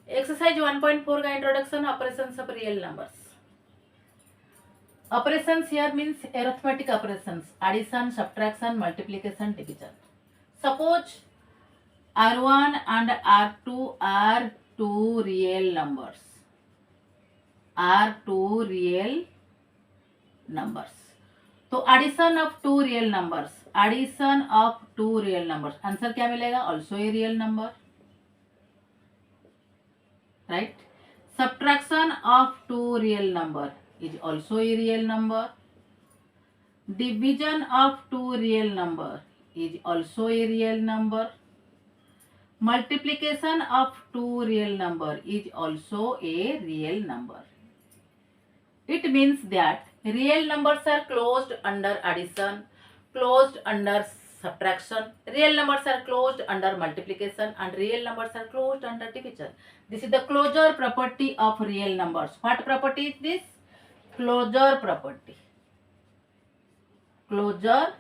Exercise 1.4 का introduction, operations of real numbers. Operations here means arithmetic operations, addition, subtraction, multiplication, division. Suppose R1 and R2 are two real numbers. Are two real numbers. तो addition of two real numbers. Addition of two real numbers. Answer क्या मिलेगा? Also a real number. Right? Subtraction of two real number is also a real number. Division of two real number is also a real number. Multiplication of two real number is also a real number. It means that real numbers are closed under addition, closed under subtraction, real numbers are closed under multiplication, and real numbers are closed under division. This is the closure property of real numbers. What property is this? Closure property. Closure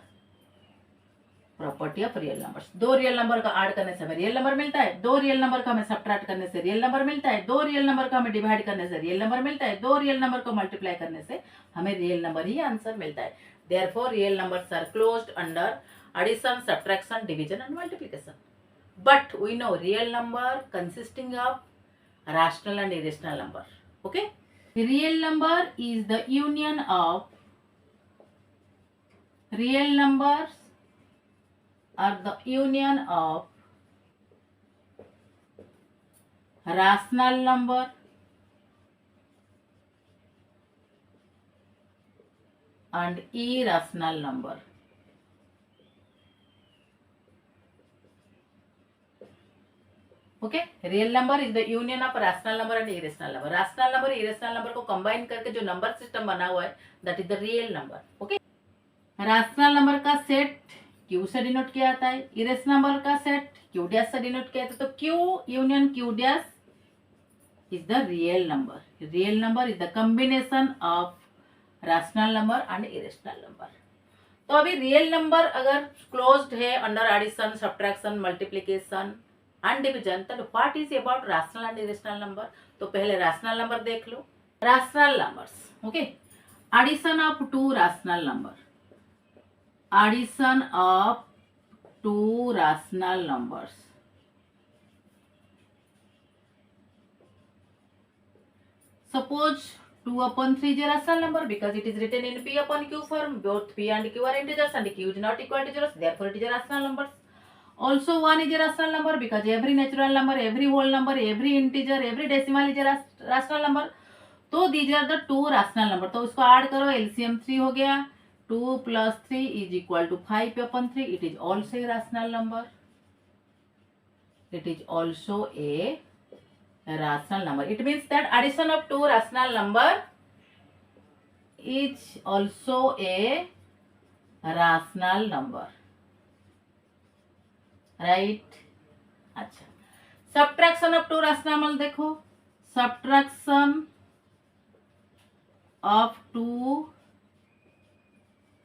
property of real numbers. दो real number का add करने से हमें real number मिलता है, दो real number का हमें सब्ट्रैक्ट करने से रियल नंबर मिलता है, दो रियल नंबर का हमें डिवाइड करने से रियल नंबर मिलता है, दो रियल नंबर को मल्टीप्लाई करने से हमें रियल नंबर ही आंसर मिलता है. Therefore real numbers are closed under addition, subtraction, division and multiplication. But we know real number consisting of rational and irrational number. Okay, real number is the union of real numbers are the union of rational number and irrational number. Okay, real number is the union of rational number and irrational number. Rational number irrational number को combine करके जो number system बना हुआ है that is the real number. Okay, rational number का set Q से denote किया जाता है, इरेशनल नंबर का सेट क्यू डैश से डिनोट किया जाता है. तो Q union Q dash is the real number. Real number is the combination of rational number and irrational number. तो अभी रियल नंबर अगर क्लोज्ड है under addition, subtraction, multiplication and division, तो what is about rational and irrational number. तो पहले rational number देख लो. Rational numbers, okay, addition of two rational number, addition of two rational numbers. Suppose 2 upon 3 is a rational number because it is written in P upon Q form. Both P and Q are integers and Q is not equal to zeros. Therefore, it is a rational number. Also, 1 is a rational number because every natural number, every whole number, every integer, every decimal is a rational number. तो these are the two rational number. तो उसको add करो, LCM 3 हो गया. 2 plus 3 is equal to 5 upon 3. It is also a rational number. It is also a rational number. It means that addition of two rational number is also a rational number. Right? अच्छा, subtraction of two rational number देखो. Subtraction of two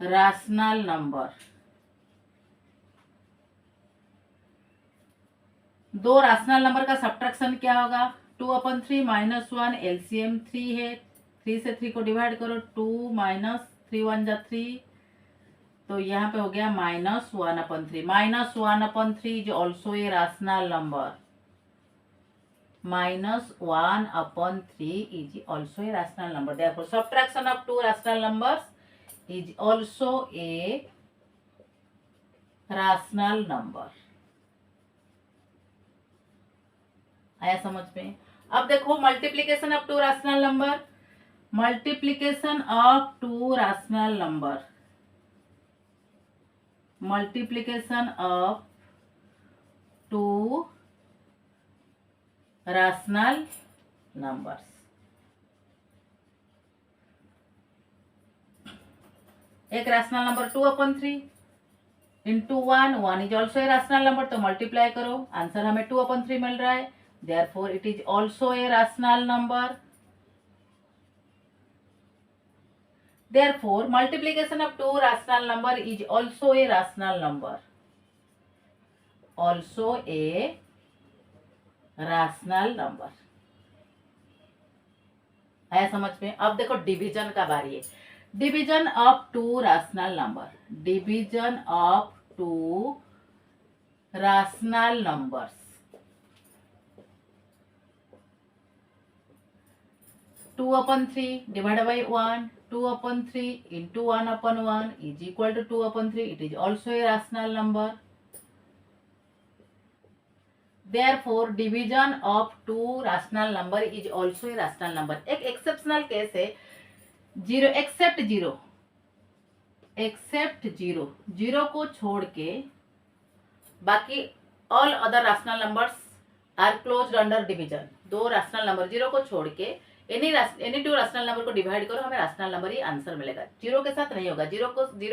rational number. दो rational number का subtraction क्या होगा? 2 upon 3 minus 1, LCM 3 है, 3 से 3 को divide करो, 2 माइनस 3 1 जा 3, तो यहाँ पे हो गया minus 1 upon 3. Minus 1 upon 3 is also a rational number. Minus 1 upon 3 is also a rational number. Therefore subtraction of two rational numbers is also a rational number. आया समझ में? अब देखो multiplication of two rational number. Multiplication of two rational number, multiplication of two rational numbers. एक rational number 2 upon 3 into 1, 1 is also a rational number. तो multiply करो, answer हमें 2 upon 3 मिल रहा है. Therefore it is also a rational number. Therefore multiplication of two rational number is also a rational number. Also a rational number. है समझ में। अब देखो डिवीजन का बारी है। Division of two rational number, division of two rational numbers, 2/3 divided by 1, 2/3 into 1/1 is equal to 2/3. It is also a rational number. Therefore, division of two rational number is also a rational number. एक exceptional case है, zero except zero, except zero, zero को छोड़ के बाकी all other rational numbers are closed under division. दो rational number zero को छोड़ के एनी टू रैशनल नंबर को डिवाइड करो, हमें रैशनल नंबर ही आंसर मिलेगा। जीरो के साथ नहीं होगा, जीरो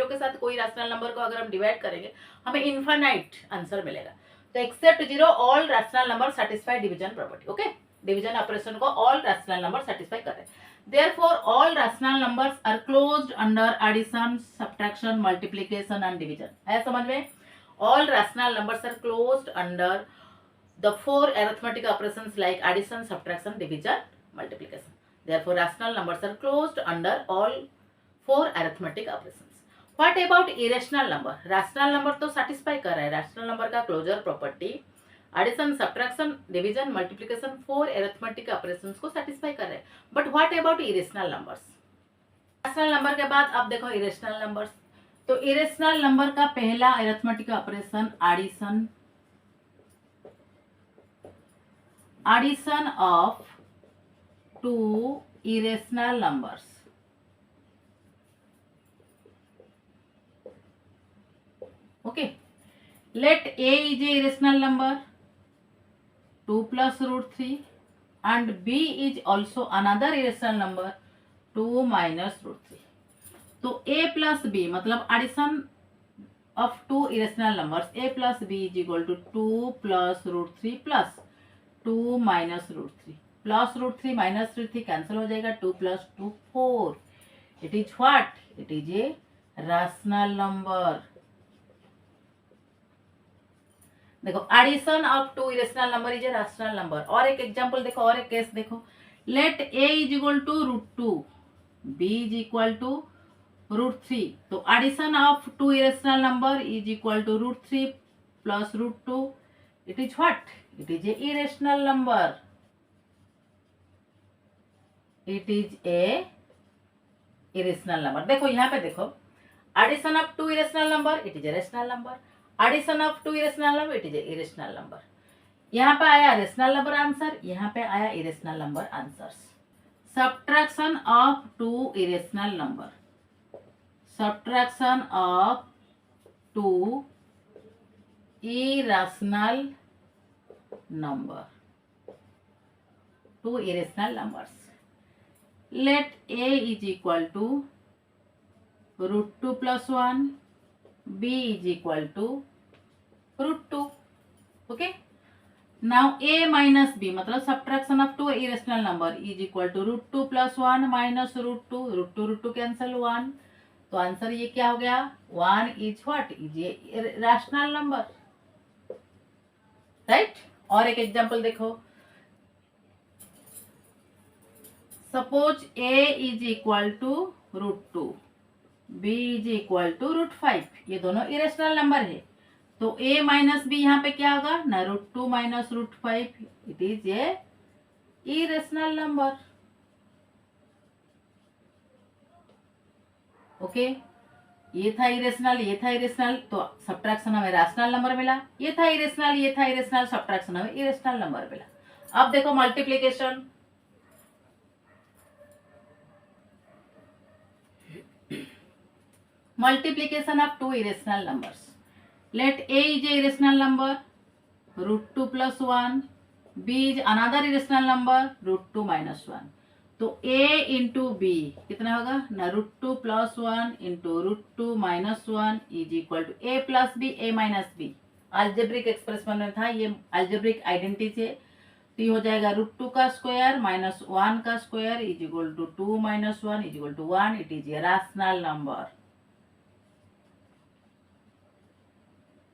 के साथ कोई रैशनल नंबर को अगर हम डिवाइड करेंगे हमें इनफाइनाइट आंसर मिलेगा। तो except zero all rational number satisfy division property. Okay, division operation को ऑल रैशनल नंबर सेटिस्फाई कर रहे हैं। Therefore, all rational numbers are closed under addition, subtraction, multiplication and division. है समझ में? All rational numbers are closed under the four arithmetic operations like addition, subtraction, division, multiplication. Therefore, rational numbers are closed under all four arithmetic operations. What about irrational number? Rational number तो satisfy कर रहा है। Rational number का closure property addition, subtraction, division, multiplication, four arithmetic operations को satisfy कर रहे हैं। But what about irrational numbers? Rational number के बाद अब देखो इरेशनल नंबर्स। तो इरेशनल नंबर का पहला arithmetic operation addition, addition of two irrational numbers. Okay, let a is a irrational number 2 plus root 3 and b is also another irrational number 2 minus root 3. तो a plus b मतलब addition of two irrational numbers, a plus b is equal to 2 plus root 3 plus 2 minus root 3. Plus root 3 minus root 3 cancel हो जाएगा, 2 plus 2 4. It is what? It is a rational number. देखो addition of two irrational number is a rational number. और एक example देखो, और एक case देखो। Let a is equal to √2, b is equal to √3। तो addition of two irrational number is equal to √3 plus √2। It is what? It is a irrational number. It is a irrational number. देखो यहाँ पे देखो, addition of two irrational number it is a rational number, addition of two irrational number it is a irrational number. यहाँ पे आया rational number answer, यहाँ पे आया irrational number answer. Subtraction of two irrational number, subtraction of two irrational number, two irrational numbers. Let a is equal to √2 plus 1, b is equal to √2. Okay, now a minus b मतलब subtraction of two irrational number is equal to √2 plus 1 minus √2, √2 cancel 1। तो answer ये क्या हो गया? 1 is what? is a rational number, right? और एक example देखो, suppose a is equal to √2, b is equal to √5। ये दोनों इरेशनल नंबर है, तो a माइनस b यहाँ पे क्या होगा ना? √2 minus √5। It is a irrational number. Okay, ये था इरेशनल, ये था इरेशनल, तो सब्ट्रैक्शन हमें रैशनल नंबर मिला। ये था इरेशनल, ये था इरेशनल, सब्ट्रैक्शन हमें इरेशनल नंबर मिला। अब देखो multiplication. Multiplication of two irrational numbers. Let a is a irrational number √2 plus 1, b is another irrational number √2 minus 1। तो a into b कितना होगा ना? √2 plus 1 into √2 minus 1 is equal to a plus b, a minus b। Algebraic expression में था, ये algebraic identity है, तो ये हो जाएगा √2 का स्क्वायर माइनस 1 का square is equal to 2 minus 1 is equal to 1। It is a rational number,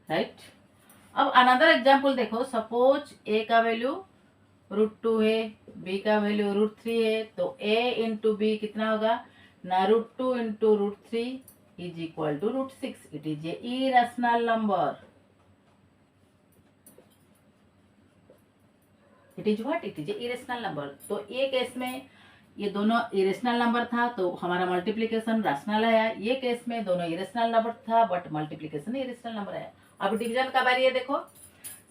right. अब अनदर एग्जाम्पल देखो, सपोज a का वैल्यू √2 है, बी का वैल्यू √3 है, तो a इंटू बी कितना होगा ना √2 into √3 is equal to √6. It is a irrational number. It is what? It is a irrational number. तो एक केस में ये दोनों इरेशनल नंबर था तो हमारा मल्टीप्लिकेशन रैशनल आया. ये केस में दोनों इरेशनल नंबर था बट मल्टीप्लिकेशन इरेशनल नंबर आया. अब डिवीजन का बारी है. देखो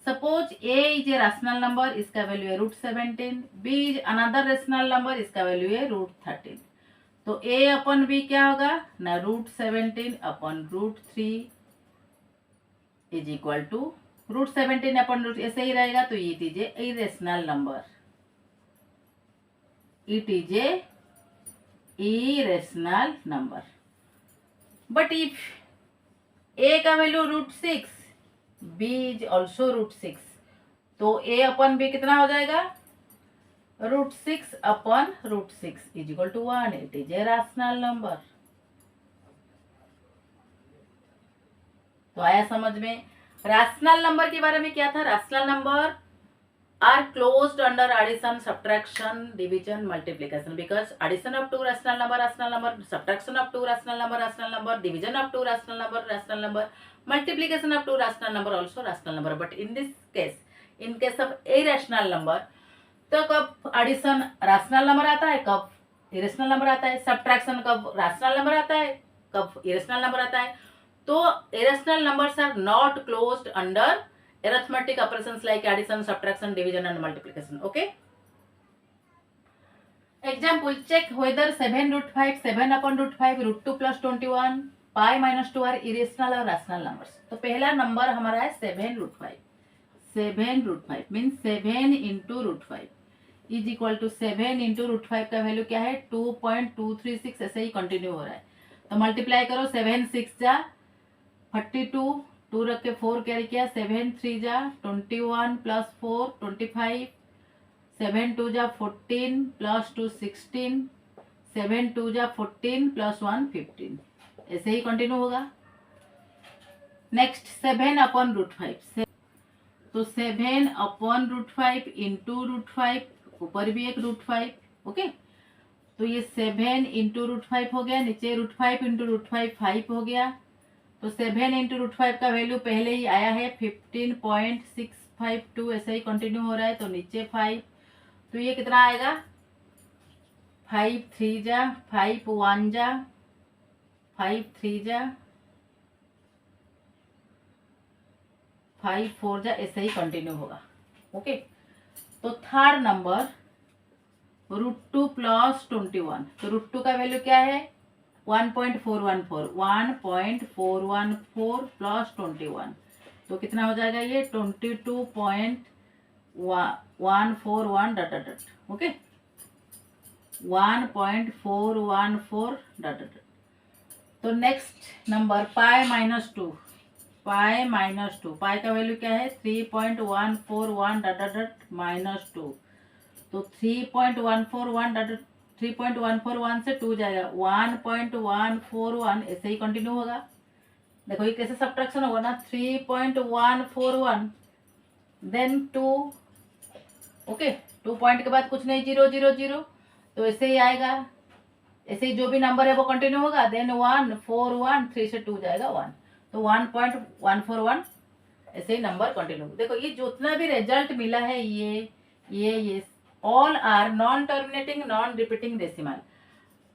suppose a is a rational number, इसका वैल्यू है √17. b is another rational number, इसका वैल्यू है √13. तो a अपन b क्या होगा ना √17 upon √3 is equal to √17 upon √ ऐसे ही रहेगा. तो it is a irrational number. It is a irrational number. But if a का वैल्यू √6, b इज ऑल्सो √6, तो a अपन b कितना हो जाएगा √6 upon √6 is equal to 1. It is a rational number. तो आया समझ में. रैशनल नंबर के बारे में क्या था? Rational number are closed under addition, subtraction, division, multiplication, because addition of two rational number, subtraction of two rational number, division of two rational number, multiplication of two rational number also rational number. But in this case, in case of irrational number, तो कब addition rational number आता है, कब irrational number आता है, subtraction कब rational number आता है, कब irrational number आता है. तो irrational numbers are not closed under arithmetic operations like addition, subtraction, division and multiplication. Okay. Example, check whether 7√5, 7 upon √5, √2 plus 21, pi minus 2 are irrational or rational numbers. तो पहला number हमारा है 7√5. 7√5 means 7 into √5 is equal to 7 into √5 का value क्या है 2.236. ऐसे ही continue हो रहा है. तो मल्टीप्लाई करो. 7 6 जा 32, 2 रख के 4 कैरी किया. 7 3 जा 21 प्लस 4 25, 7 2 जा 14 प्लस 2 16, 7 2 जा 14 प्लस 1 15. ऐसे ही कंटिन्यू होगा. नेक्स्ट 7 अपन √5. तो 7 अपन √5 इंटू √5, ऊपर भी एक √5. ओके. तो ये 7 इंटू √5 हो गया. नीचे √5 इंटू √5 5 हो गया. तो 7 इंटू √5 का वैल्यू पहले ही आया है 15.652. ऐसे ही कंटिन्यू हो रहा है. तो नीचे 5. तो ये कितना आएगा 5 3 जा 5 1 जा 5 3 जा 5 4 जा. ऐसे ही कंटिन्यू होगा. ओके. तो थर्ड नंबर √2 प्लस 21. तो √2 का वैल्यू क्या है 1.414. 1.414 प्लस 21. तो कितना हो जाएगा ये 22.141 dot dot dot. Okay. 1.414 dot dot. तो next number pi minus 2. Pi minus 2. Pi का वैल्यू क्या है 3.141 डॉट डॉट डॉट माइनस 2. तो 3.141 डॉट 3.141 से 2 जाएगा 1.141. ऐसे ही कंटिन्यू होगा. देखो ये कैसे सब्ट्रैक्शन होगा ना 3.141 देन 2. ओके. 2 पॉइंट के बाद कुछ नहीं 0 0 0. तो ऐसे ही आएगा. ऐसे ही जो भी नंबर है वो कंटिन्यू होगा. देन 141 3 से 2 जाएगा 1. तो 1.141 ऐसे ही नंबर कंटिन्यू. देखो ये जितना भी रिजल्ट मिला है ये all are non-terminating, non-repeating decimal.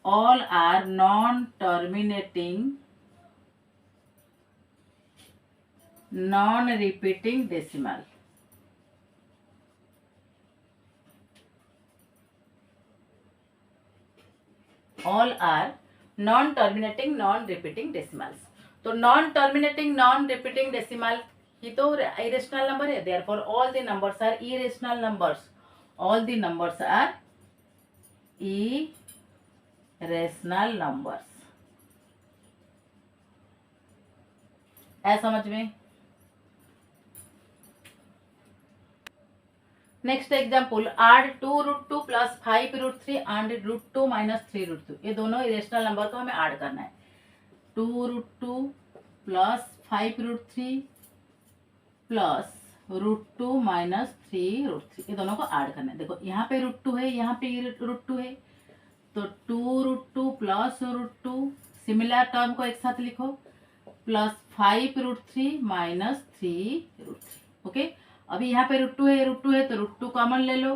All are non-terminating, non-repeating decimal. All are non-terminating, non-repeating decimals. तो non-terminating, non-repeating decimal ही तो irrational number है. Therefore, all the numbers are irrational numbers. All the numbers are irrational numbers. है समझ में. Next example add 2√2 plus 5√3 and √2 minus 3√2. ये दोनों irrational number को हमें ऐड करना है. 2√2 प्लस 5√3 प्लस √2 माइनस 3√3, ये दोनों को ऐड करना है। देखो यहाँ पे √2 है, यहाँ पे √2 है, तो 2√2 प्लस √2, सिमिलर टर्म को एक साथ लिखो, प्लस 5√3 माइनस 3√3। ओके, अभी यहाँ पे √2 है, √2 है तो √2 कॉमन ले लो,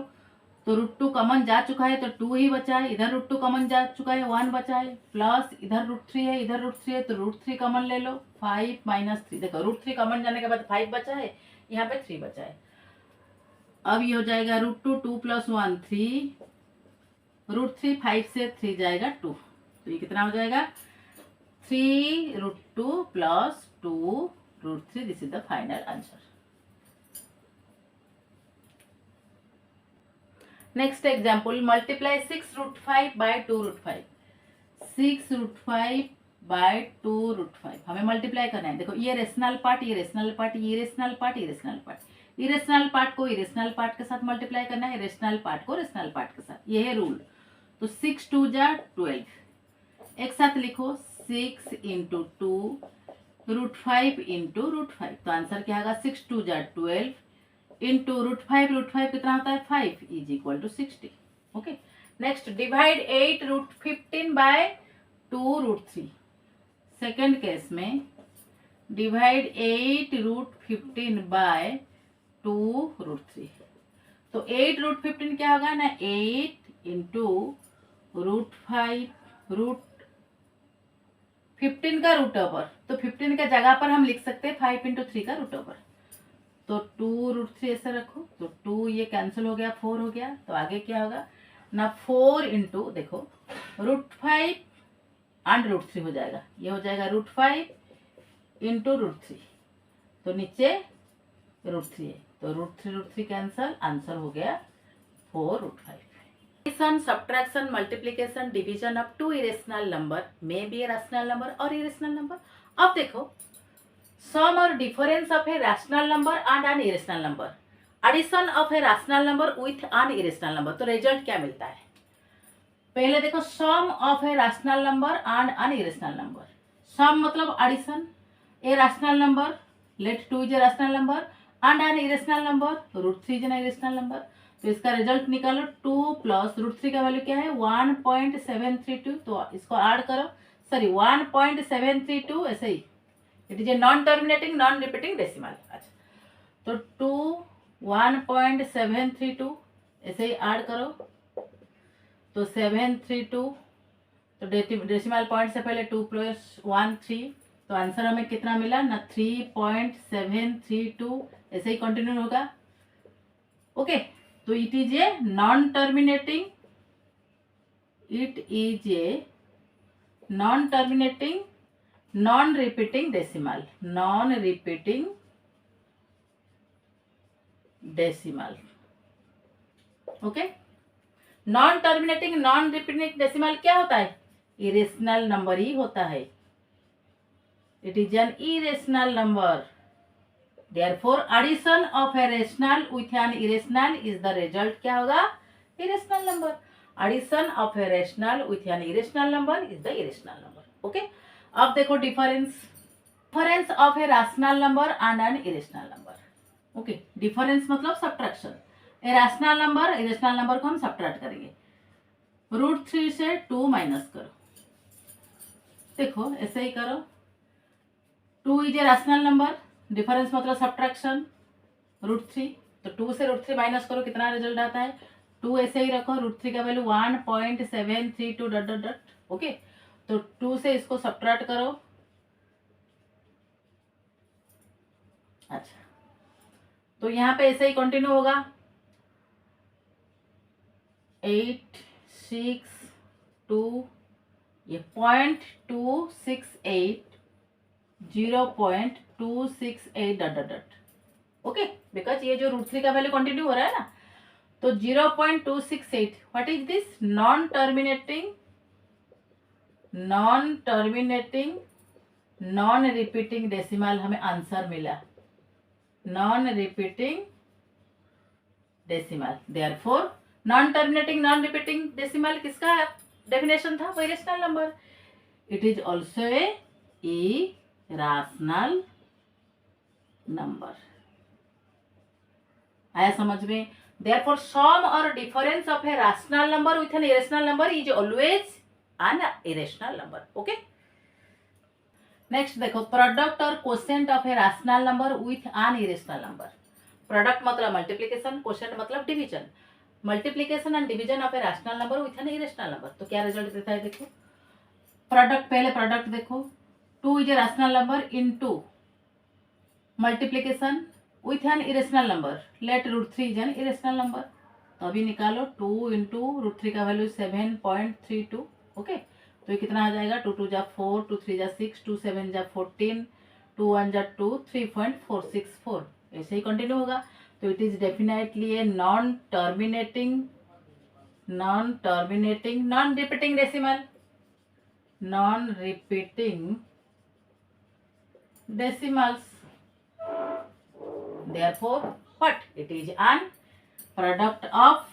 तो √2 कॉमन जा चुका है तो 2 ही बचा है, इधर √2 कॉमन जा चुका है 1 बचा है, प्लस इधर √3 है, इधर √3 है तो √3 कॉमन ले लो, 5 माइनस 3, देखो √3 कॉमन जाने के बाद 5 बचा है, यहाँ पे 3 बचा है। अब ये हो जाएगा √2, 2 प्लस 1 3, √3 5 से 3 जाएगा 2, तो ये कितना हो जाएगा 3√2 plus 2√3, this is the final answer. Next example, multiply 6√5 by 2√5, 6√5 by 2√5 हमें मल्टीप्लाई करना है। देखो ये रेशनल पार्ट, ये रेशनल पार्ट, ये रेशनल पार्ट, ये रेशनल पार्ट, इरेशनल पार्ट को इरेशनल पार्ट के साथ मल्टीप्लाई करना है, रेशनल पार्ट को रेशनल पार्ट के साथ, ये है रूल। तो 6 2 जा 12, एक साथ लिखो 6 इंटू 2 √5 इंटू √5, तो आंसर क्या होगा 6 2 जा 12 इंटू √5 कितना होता है 5 is equal to 60। Okay, next divide 8√15 by 2√3, second case में डिवाइड 8√15 बाय 2√3, तो 8√15 क्या होगा ना 8 इंटू √5, √15 का रूट ओवर, तो 15 का जगह पर हम लिख सकते हैं 5 इंटू 3 का रूट ओवर, तो 2√3 ऐसे रखो, तो 2 ये कैंसिल हो गया, 4 हो गया, तो आगे क्या होगा ना 4 इंटू देखो √5 एंड √3 हो जाएगा, ये हो जाएगा √5 इंटू √3, तो नीचे √3 है, तो √3 कैंसल, आंसर हो गया 4√5। Addition, subtraction, multiplication, division of two irrational number may be a rational number और इरेशनल नंबर। अब देखो सम और difference of a rational number and an irrational number, addition of a rational number with an irrational number, तो result क्या मिलता है। पहले देखो sum of a rational number and an irrational number, sum मतलब addition, a rational number let 2 is a rational number and an irrational number √3 is an irrational number, तो इसका result निकालो 2 प्लस √3 का वैल्यू क्या है 1.732, तो इसको ऐड करो, सॉरी 1.732, ऐसे ही it is a non terminating non repeating decimal. अच्छा, तो 2 1.732 ऐसे ही ऐड करो, तो 732, तो डेसिमल पॉइंट से पहले 2 प्लस 1 3, तो आंसर हमें कितना मिला ना 3.732, ऐसे ही कंटिन्यू होगा। ओके, तो it is a non terminating, it is a non terminating non repeating decimal, non repeating decimal. Okay, non terminating non repeating decimal क्या होता है, इरेशनल नंबर ही होता है, it is an irrational number, therefore addition of a rational with an irrational is the result क्या होगा irrational number, addition of a rational with an irrational number is the irrational number। Okay, अब देखो difference of a rational number and an irrational number. Okay, difference मतलब subtraction, a rational number irrational number को हम subtract करेंगे, √3 से 2 minus करो, देखो ऐसे ही करो, 2 is a rational number, difference मतलब सब्ट्रैक्शन √3, तो 2 से √3 माइनस करो, कितना रिजल्ट आता है 2, ऐसे ही रखो, √3 का value 1.732 dot dot dot. Okay, तो 2 से इसको सब्ट्रैक्ट करो, अच्छा, तो यहाँ पे ऐसे ही कंटिन्यू होगा 8 6 2, ये 0.268 0.268 dot dot dot. Okay, because ये जो √3 का वैल्यू कंटिन्यू हो रहा है ना, तो 0.268 what is this non terminating non repeating decimal, हमें आंसर मिला non repeating decimal, therefore non terminating non repeating decimal किसका डेफिनेशन था, irrational number, it is also a rational number. आया समझ में? Therefore, sum or difference of a rational number with an irrational number is always an irrational number. Okay? Next देखो, product और quotient of a rational number with an irrational number. Product मतलब multiplication, quotient मतलब division. Multiplication and division of a rational number with an irrational number. तो क्या result देता है? देखो product, पहले प्रोडक्ट देखो, 2 is a rational number into multiplication with an irrational number, let √3 is an irrational number. तो अभी निकालो 2 इंटू √3 का वैल्यू 7.32. ओके, तो ये कितना आ जाएगा? 2 2 जा 4, 2 3 जा 6, 2 7 जा 14, 2 1 जा 2, 3.464. ऐसे ही कंटिन्यू होगा. तो it is definitely A non terminating, non repeating decimal, non repeating decimals. Therefore, what? It is an product of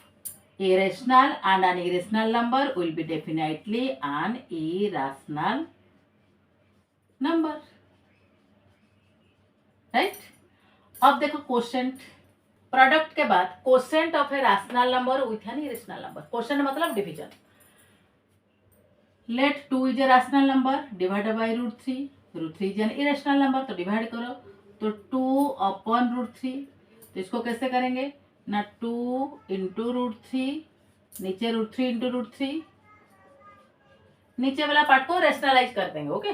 irrational and an irrational number will be definitely an irrational number. Right? अब देखो quotient. Product के बाद quotient of a rational number with an irrational number. Quotient मतलब division. Let 2 is a rational number divided by √3. √3 is an irrational number, तो divide करो. तो 2 upon √3. तो इसको कैसे करेंगे ना? 2 इंटू √3, नीचे √3 इंटू √3, नीचे वाला पार्ट को रेशनलाइज कर देंगे. ओके,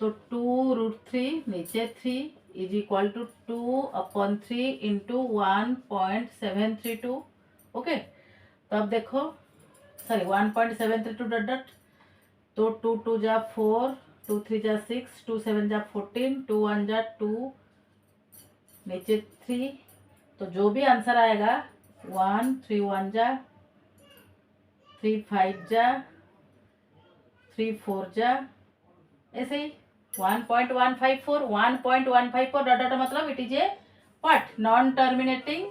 तो 2 √3 नीचे 3 is equal to 2 upon 3 into 1.732. Okay, तो अब देखो, सॉरी 1.732 डॉट डॉट. तो 2 2 जा 4, 2 3 जा 6, 2 7 जा 14, 2 1 जा 2, नीचे 3. तो जो भी आंसर आएगा 1 3 1 जा 3 5 जा 3 4 जा, ऐसे ही 1.154 डॉट डॉट. मतलब it is A what? Non terminating,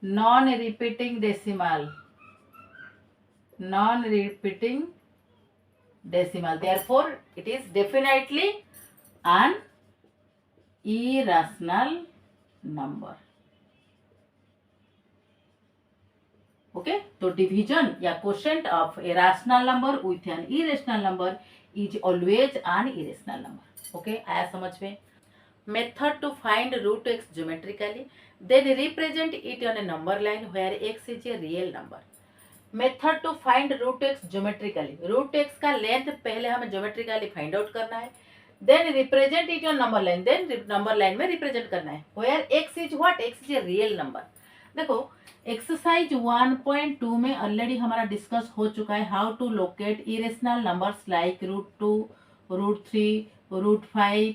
non repeating decimal, non-repeating decimal. Therefore, it is definitely an irrational number. Okay, तो डिवीजन या quotient of a rational number with an irrational number is always an irrational number. Okay, आया समझ में? Method to find √x geometrically, then represent it on a number line where x is a real number. Method to find √x geometrically. √x का length पहले हमें geometrically find out करना है, then represent it on number line, then number line में represent करना है where x is what? x is a real number. देखो exercise 1.2 में ऑलरेडी हमारा डिस्कस हो चुका है how to locate irrational numbers like √2, √3, √5,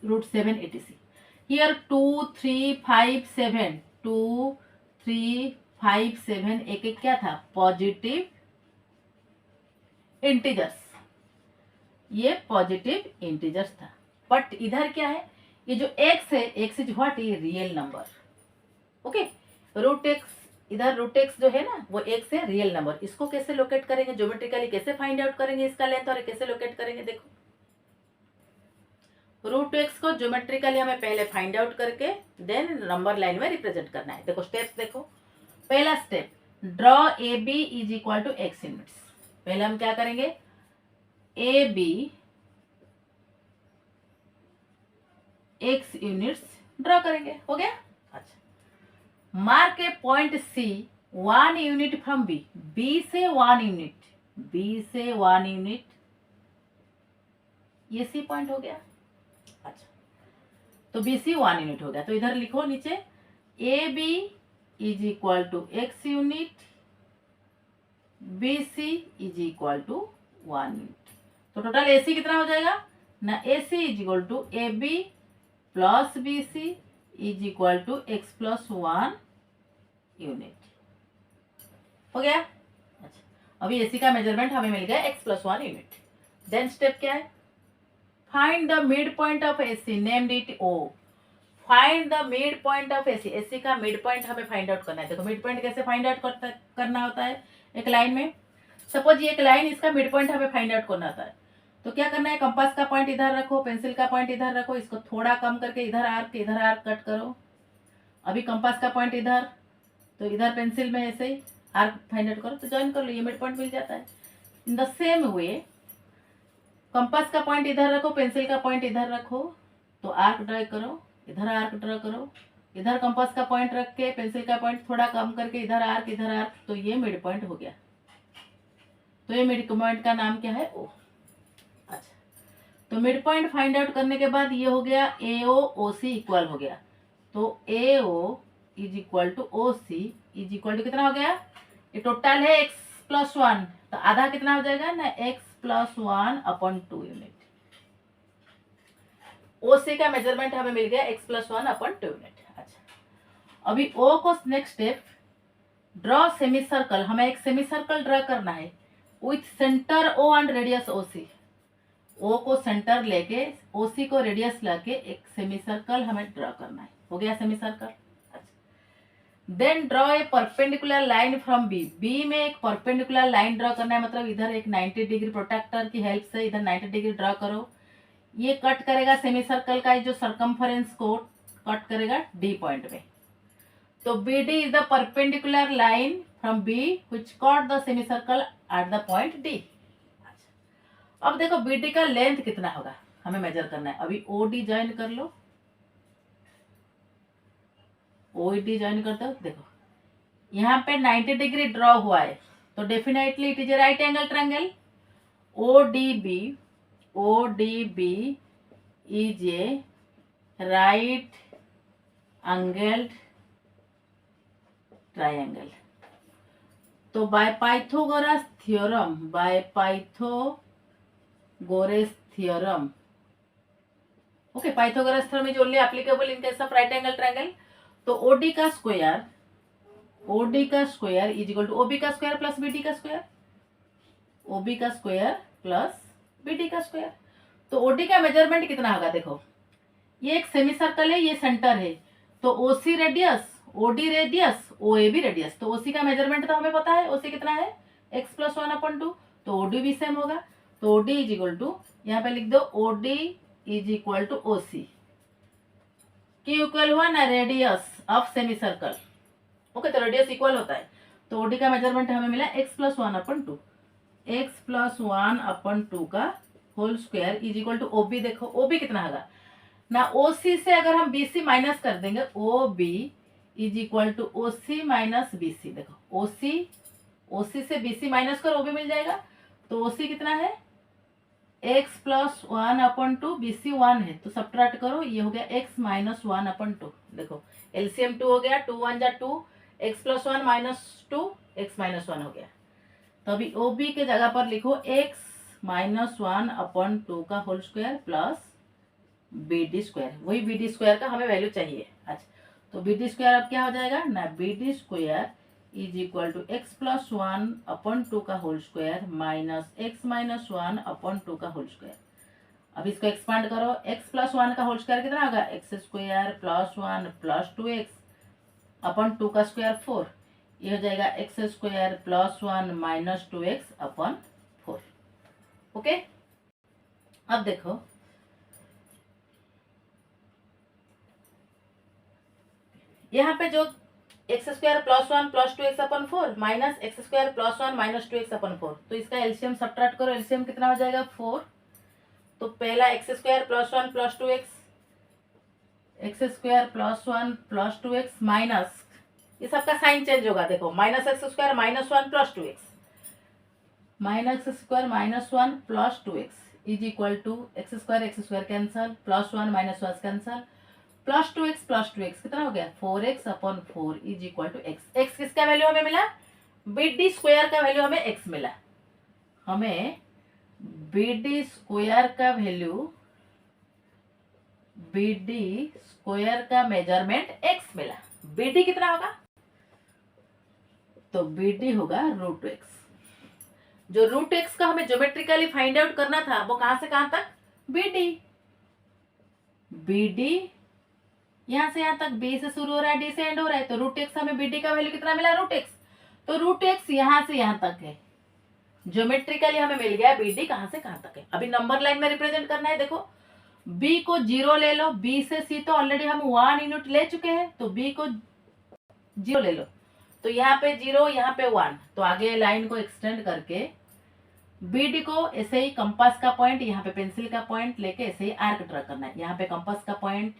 √7 etc. Here 2 3 5 7, 2 3 5 7 एक एक क्या था? Positive integers. ये पॉजिटिव इंटीजर्स था. बट इधर क्या है? ये जो x है, x इज व्हाट? ये रियल नंबर. ओके, √x, इधर √x जो है ना वो x है रियल नंबर. इसको कैसे लोकेट करेंगे ज्योमेट्रिकली? कैसे फाइंड आउट करेंगे इसका लेंथ और कैसे लोकेट करेंगे? देखो √x को ज्योमेट्रिकली हमें पहले फाइंड आउट करके देन नंबर लाइन में रिप्रेजेंट करना है. देखो स्टेप्स देखो. पहला step, draw AB is equal to x units. पहले हम क्या करेंगे? AB x यूनिट्स ड्रॉ करेंगे. हो गया? अच्छा, mark A point C 1 unit from B. B से 1 यूनिट, B से 1 यूनिट, ये C पॉइंट हो गया. अच्छा, तो BC 1 यूनिट हो गया. तो इधर लिखो नीचे AB is equal to x unit, BC is equal to 1 unit. तो टोटल AC कितना हो जाएगा ना? AC is equal to AB plus BC is equal to x plus 1 unit. हो गया? अच्छा, अभी AC का मेजरमेंट हमें मिल गया x plus 1 unit. Then step क्या है? Find the mid point of AC, named it O. Find the mid point of AC. AC का मिड पॉइंट हमें फाइंड आउट करना है. देखो मिड पॉइंट कैसे फाइंड आउट करना होता है? एक लाइन में, सपोज ये एक लाइन, इसका मिड पॉइंट हमें फाइंड आउट करना होता है. तो क्या करना है, कंपास का पॉइंट इधर रखो, पेंसिल का पॉइंट इधर रखो, इसको थोड़ा कम करके इधर आर्क कट करो। अभी कंपास का पॉइंट इधर, तो इधर पेंसिल में ऐसे ही आर्क फाइंड आउट करो, तो ज्वाइन कर लो, ये मिड पॉइंट मिल जाता है। इन द सेम वे कंपास का पॉइंट इधर रखो, पेंसिल का पॉइंट इधर रखो, तो आर्क ड्रा करो, इधर आर्क ड्रा करो, इधर कंपास का पॉइंट रख के पेंसिल का पॉइंट थोड़ा कम करके इधर आर्क, तो ये मिड पॉइंट हो गया। तो ये मिड पॉइंट का नाम क्या है, ओ। अच्छा, तो मिड पॉइंट फाइंड आउट करने के बाद ये हो गया AO OC इक्वल हो गया। तो AO is equal to OC is equal to कितना हो गया, ये टोटल है x+1, तो आधा कितना हो जाएगा ना, x+1/2 यूनिट। OC का मेजरमेंट हमें मिल गया x+1/2 यूनिट। अच्छा, अभी O को next step, draw semi circle, हमें एक सेमी सर्कल ड्रा करना है with centre O and radius OC। O को सेंटर लेके OC को रेडियस लेके एक सेमी सर्कल हमें ड्रॉ करना है। हो गया सेमी सर्कल। अच्छा, then draw a perpendicular line from B में एक परपेंडिकुलर लाइन ड्रॉ करना है, मतलब इधर एक 90 डिग्री प्रोट्रैक्टर की हेल्प से इधर 90 डिग्री ड्रॉ करो। ये कट करेगा सेमी सर्कल का जो सरकमफरेंस को कट करेगा D पॉइंट में। तो BD is the perpendicular line from B which cut the semi circle at the point D। अब देखो BD का लेंथ कितना होगा हमें मेजर करना है। अभी OD ज्वाइन कर लो, OD ज्वाइन कर दो। देखो यहाँ पे 90 डिग्री ड्रॉ हुआ है, तो definitely it is a right angle triangle. ODB is a right angled triangle. तो by Pythagoras theorem, okay, Pythagoras theorem is only applicable in case of right angle triangle. तो OD का square is equal to OB का square plus BD का square, OB का square plus BD का square. तो OD का measurement कितना होगा, देखो ये एक सेमी सर्कल है, ये सेंटर है, तो OC radius, OD radius, OAB radius. तो OC का मेजरमेंट तो हमें पता है, OC कितना है x+1/2, तो OD भी सेम होगा। तो OD इज इक्वल टू, यहाँ पे लिख दो OD is equal to OC, की इक्वल हुआ ना radius of semi circle. Okay, तो रेडियस इक्वल होता है, तो OD का मेजरमेंट हमें मिला x+1/2, x+1/2 का whole square is equal to OB। देखो OB कितना होगा ना, OC से अगर हम BC माइनस कर देंगे, OB is equal to OC minus BC। देखो OC से BC माइनस कर OB मिल जाएगा, तो OC कितना है x+1/2, BC 1 है, तो सब्ट्रैक्ट करो, ये हो गया x-1/2। देखो LCM 2 हो गया, 2 1 जा 2, x+1 - 2 x-1 हो गया। तो अभी OB के जगह पर लिखो x-1/2 का whole square plus BD square, वही BD स्क्वायर का हमें वैल्यू चाहिए। अच्छा, तो BD स्क्वायर अब क्या हो जाएगा ना, BD square is equal to x+1/2 का होल स्क्वायर माइनस x-1/2 का होल स्क्वायर। अब इसको एक्सपांड करो, x+1 का होल स्क्वायर कितना होगा, x² + 1 + 2x/2 का स्क्वायर 4, ये हो जाएगा x² + 1 - 2x/4। ओके, अब देखो यहाँ पे जो x² + 1 + 2x/4 minus x² + 1 - 2x/4, तो इसका एलसीएम सब्ट्रैक्ट करो, एलसीएम कितना हो जाएगा 4। तो पहला x² + 1 + 2x, x² + 1 + 2x minus, ये सबका साइन चेंज होगा, देखो -x² - 1 + 2x, -x² - 1 + 2x is equal to x² cancel, +1 - 1 cancel, +2x कितना हो गया 4x/4 is equal to x। x किसका वैल्यू हमें मिला, BD स्क्वायर का वैल्यू हमें x मिला, हमें BD स्क्वायर का वैल्यू, BD स्क्वायर का मेजरमेंट x मिला। BD कितना होगा, तो BD होगा √x। जो √x का हमें ज्योमेट्रिकली फाइंड आउट करना था, वो कहां से कहां तक, BD यहां से यहां तक, B से शुरू हो रहा है, D से एंड हो रहा है, तो √x हमें BD का वैल्यू कितना मिला √x। तो √x यहां से यहां तक है, ज्योमेट्रिकली हमें मिल गया बी डी कहाँ से कहाँ तक है। अभी नंबर लाइन में रिप्रेजेंट करना है। देखो बी को 0 ले लो, बी से सी तो ऑलरेडी हम 1 यूनिट ले चुके हैं, तो बी को 0 ले लो, तो यहाँ पे 0 यहाँ पे 1, तो आगे लाइन को एक्सटेंड करके बी डी को ऐसे ही कंपास का पॉइंट, यहाँ पे पेंसिल का पॉइंट लेके ऐसे ही आर्क ड्रा करना है। यहाँ पे कंपास का पॉइंट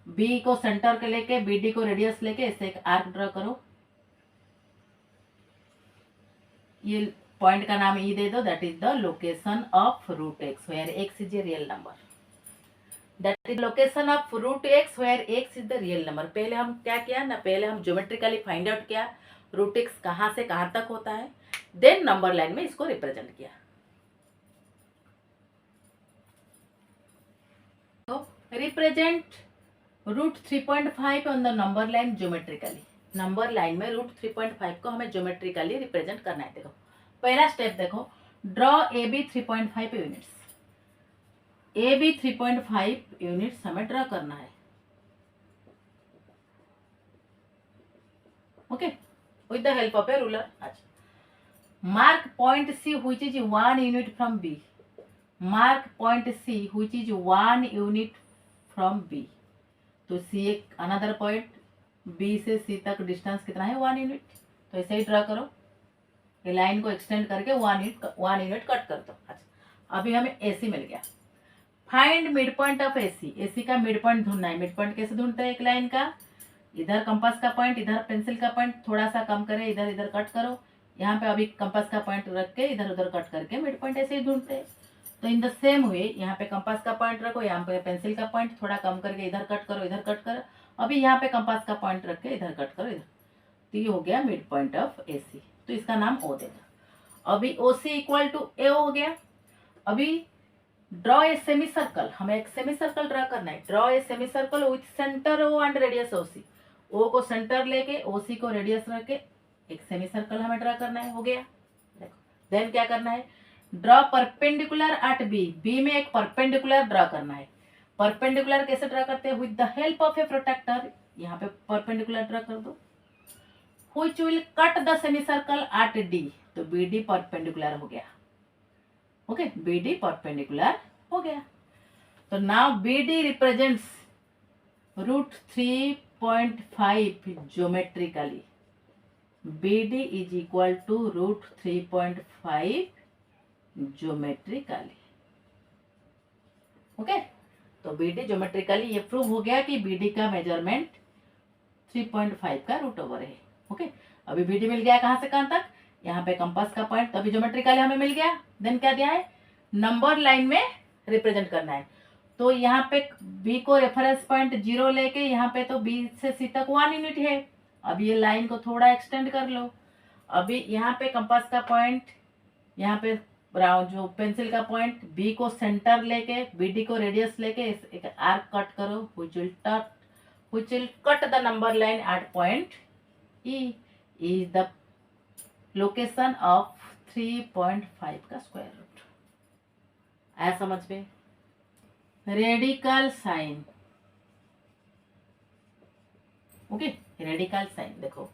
बी को सेंटर के लेके बी डी को रेडियस लेके ऐसे एक आर्क ड्रा करो। ये पॉइंट का नाम ई दे दो, that is the location of root x where x is a real number. That is location of root x where x is the real number. पहले हम क्या किया ना, पहले हम ज्योमेट्रिकली फाइंड आउट किया रूट एक्स कहाँ से कहाँ तक होता है, देन नंबर लाइन में इसको रिप्रेजेंट किया। तो represent root 3.5 on the number line geometrically. Number line में रूट 3.5 को हमें ज्योमेट्रिकली रिप्रेजेंट करना है। देखो पहला स्टेप देखो, draw A B 3.5 units. A B 3.5 units हमें ड्रॉ करना है। Okay, with the help of a ruler. अच्छा, mark point C which is 1 unit from B. Mark point C which is 1 unit from B. तो C एक another point, B से सी तक distance कितना है 1 यूनिट। तो ऐसे ही ड्रा करो, ये लाइन को एक्सटेंड करके 1 यूनिट कट कर दो। अच्छा, अभी हमें एसी मिल गया। Find mid point of AC. AC का मिड पॉइंट ढूंढना है। मिड पॉइंट कैसे ढूंढते हैं एक लाइन का, इधर कंपास का पॉइंट, इधर पेंसिल का पॉइंट, थोड़ा सा कम करे, इधर इधर कट करो, यहाँ पे अभी कंपास का पॉइंट रख के इधर उधर कट करके मिड पॉइंट ऐसे ही ढूंढते हैं। तो इन द सेम वे यहाँ पे कंपास का पॉइंट रखो, यहाँ पे पेंसिल का पॉइंट थोड़ा कम करके इधर कट करो, इधर कट करो, अभी यहाँ पे कंपास का पॉइंट रख के इधर कट करो, इधर। तो ये हो गया मिड पॉइंट ऑफ एसी, तो इसका नाम ओ दे दो। अभी ओ सी इक्वल टू ए हो गया। अभी ड्रॉ ए सेमी सर्कल, हमें एक सेमी सर्कल ड्रॉ करना है। Draw a semi circle with centre O and radius O C. O को सेंटर लेके ओ सी को रेडियस रख के एक सेमी सर्कल हमें ड्रॉ करना है। हो गया। देखो देन क्या करना है, draw perpendicular at B. B में एक परपेंडिकुलर ड्रॉ करना है। परपेंडिकुलर कैसे ड्रॉ करते हैं, with the help of a protractor. यहाँ पे परपेंडिकुलर ड्रॉ कर दो। Which will cut the semi circle at D. तो बी डी परपेंडिकुलर हो गया। ओके, बी डी परपेंडिकुलर हो गया। तो now B D represents root 3.5 geometrically. B D is equal to root 3.5 geometrically. Okay, तो B D geometrically ये prove हो गया कि बी डी का मेजरमेंट 3.5 का रूट ओवर है। ओके, अभी बी डी मिल गया कहाँ से कहाँ तक, यहाँ पे कंपास का पॉइंट, तो अभी ज्योमेट्रिकली हमें मिल गया। देन क्या दिया है, नंबर लाइन में रिप्रेजेंट करना है। तो यहाँ पे बी को रेफरेंस पॉइंट 0 लेके यहाँ पे तो बी से सी तक 1 यूनिट है। अब ये लाइन को थोड़ा एक्सटेंड कर लो। अभी यहाँ पे कंपास का पॉइंट, यहाँ पे जो पेंसिल का पॉइंट, बी को सेंटर लेके बी डी को रेडियस लेके एक आर्क कट करो, which will cut the number line at point E is the location of 3.5 का स्क्वायर रूट। आया समझ में। Radical sign. Okay, radical sign देखो,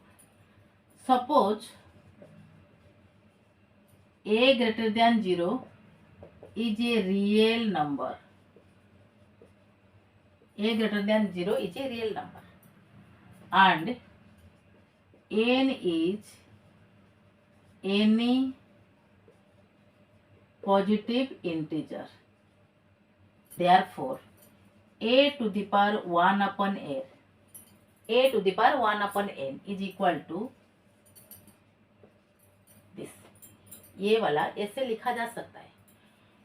suppose a greater than 0 is a real number. A greater than 0 is a real number and n is any positive integer. Therefore, a to the power 1 upon n, a to the power 1 upon n is equal to this. ये वाला ऐसे लिखा जा सकता है।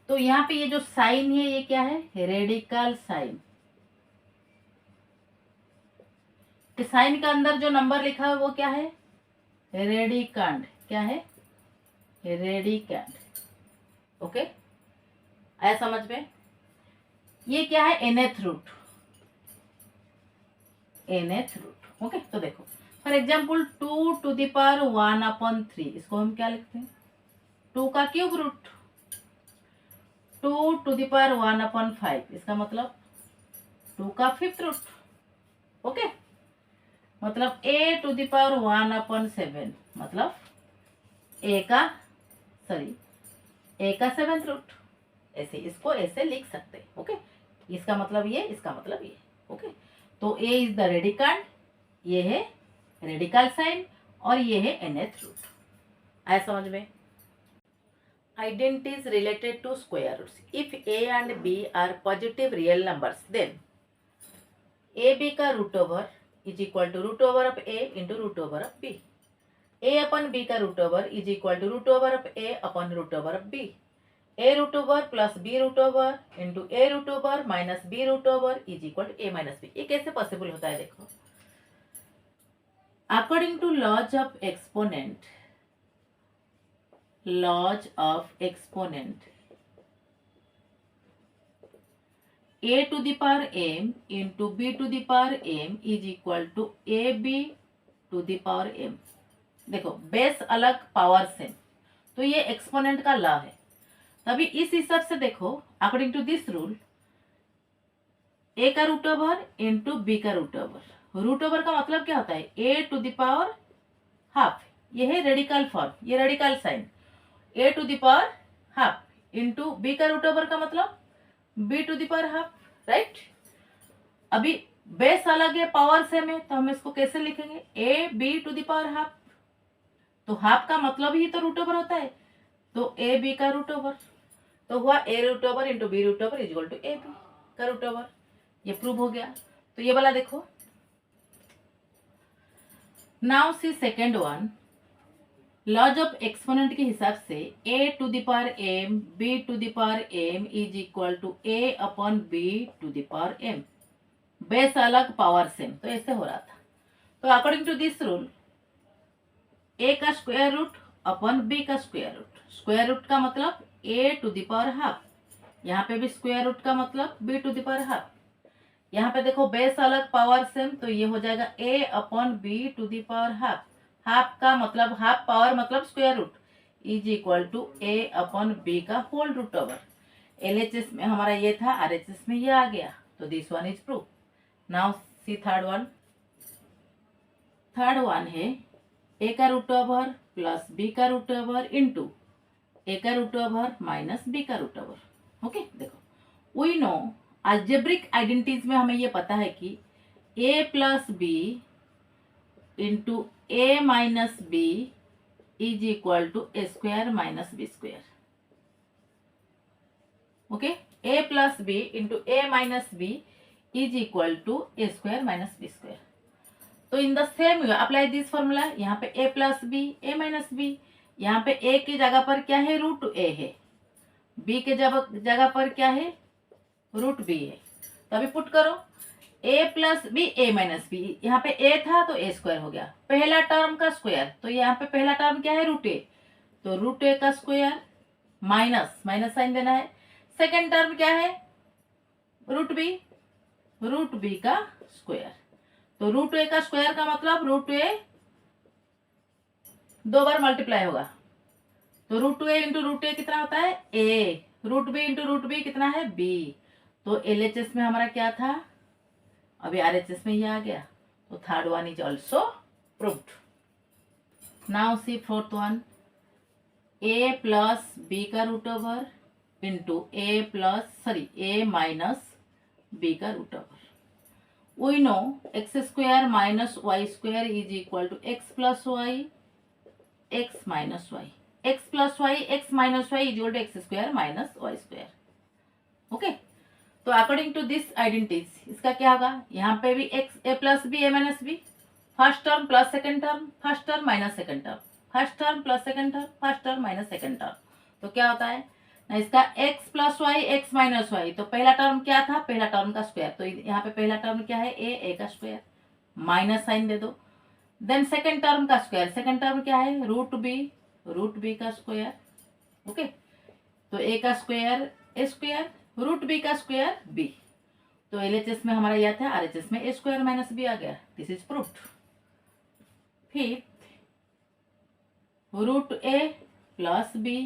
तो यहाँ पे ये जो साइन है ये क्या है, रेडिकल साइन। साइन का अंदर जो नंबर लिखा है वो क्या है, रेडिकैंड। क्या है, रेडिकैंड। ओके, आया समझ में। ये क्या है, nth root, nth root. Okay, तो देखो for example 2 to the power 1 upon 3, इसको हम क्या लिखते हैं, 2 का cube root. 2 to the power 1 upon 5, इसका मतलब 2 का फिफ्थ रूट। ओके, मतलब a to the power 1 upon 7, मतलब a का ए का 7th रूट, ऐसे इसको ऐसे लिख सकते हैं। ओके, इसका मतलब ये, इसका मतलब ये। ओके, तो ए इज द रेडिकंड, ये है रेडिकल साइन और ये है nth रूट। आया समझ में? Identities related to square roots. If a and b are positive real numbers, then a b का root over is equal to root over of a into root over of b। a upon b का root over is equal to root over of a upon root over of b। a root over plus b root over into a root over minus b root over is equal to a minus b। ये कैसे possible होता है? देखो, according to laws of exponent, laws of exponent, a to the power m into b to the power m is equal to ab to the power m। देखो, base अलग power same, तो ये exponent का law है। तभी इस हिसाब से देखो, according to this rule, a का रूट ओवर इंटू b का रूट ओवर। रूट ओवर का मतलब क्या होता है? a to the power half, ये है रेडिकल फॉर्म, ये radical sign, a to the power half into b का रूट ओवर का मतलब b to the power half, right. अभी बेस अलग है, पावर सेम है, तो हम इसको कैसे लिखेंगे? a b to the power half, तो हाफ का मतलब ही तो रूट ओवर होता है, तो a b का रूट ओवर, तो हुआ a root over into b root over is equal to a b का रूट ओवर। ये प्रूव हो गया। तो ये वाला देखो, now see second one, laws of exponent के हिसाब से a to the power m b to the power m is equal to a upon b to the power m। Base अलग पावर सेम, तो ऐसे हो रहा था। तो according to this rule, a का स्क्वायर रूट अपॉन b का square root. Square root का मतलब a to the power half, यहाँ पे भी स्क्वायर रूट का मतलब b to the power half. यहाँ पे देखो बेस अलग पावर सेम, तो ये हो जाएगा a upon b to the power half. Half का मतलब हाफ पावर मतलब square root is equal to a upon b का होल रूट ओवर। LHS में हमारा ये था, RHS में ये आ गया, तो this one is proof. Now see third one. Third one है a का रूट ओवर प्लस b का रूट ओवर इंटू a का रूट ओवर माइनस b का रूट ओवर। ओके, देखो, वी नो अलजेब्रिक आइडेंटिटीज में हमें ये पता है कि a plus b into a minus b is equal to a square minus b square. Okay, a plus b into a minus b is equal to a square minus b square. तो in the same way apply this formula. यहाँ पे a plus b, a minus b, यहाँ पे a की जगह पर क्या है? रूट a है, b के जगह पर क्या है? रूट b है। तो अभी पुट करो, a plus b a minus b, यहाँ पे a था तो a स्क्वायर हो गया, पहला टर्म का स्क्वायर, तो यहाँ पे पहला टर्म क्या है? रूट a, तो रूट a का स्क्वायर माइनस, माइनस साइन देना है। सेकेंड टर्म क्या है? रूट b का स्क्वायर, तो रूट a का स्क्वायर का मतलब रूट a दो बार मल्टीप्लाई होगा, तो root a into root a कितना होता है? a। Root b into root b कितना है? b। तो LHS में हमारा क्या था? अभी RHS में ये आ गया, तो third one is also proved. Now see fourth one, a plus b का root over into a minus b का root over. We know x square minus Y square is equal to x plus Y x minus y. X plus Y x minus y is equal to x square minus Y square. Okay, तो according to this identities इसका क्या होगा? यहाँ पे भी x a plus b a minus b, first term plus second term, first term minus second term, first term plus second term, first term minus second term. तो क्या होता है ना, इसका x plus Y x minus y, तो पहला term क्या था? पहला टर्म का स्क्वायर, तो यहाँ पे पहला टर्म क्या है? a का स्क्वायर, माइनस साइन दे दो। देन सेकेंड टर्म का स्क्वायर, सेकेंड टर्म क्या है? रूट बी का स्क्वायर। ओके, तो a का square a square, root b का स्क्वायर b। तो LHS में हमारा यह था, RHS में a स्क्वायर माइनस b आ गया। This is proved. Fifth, root a plus b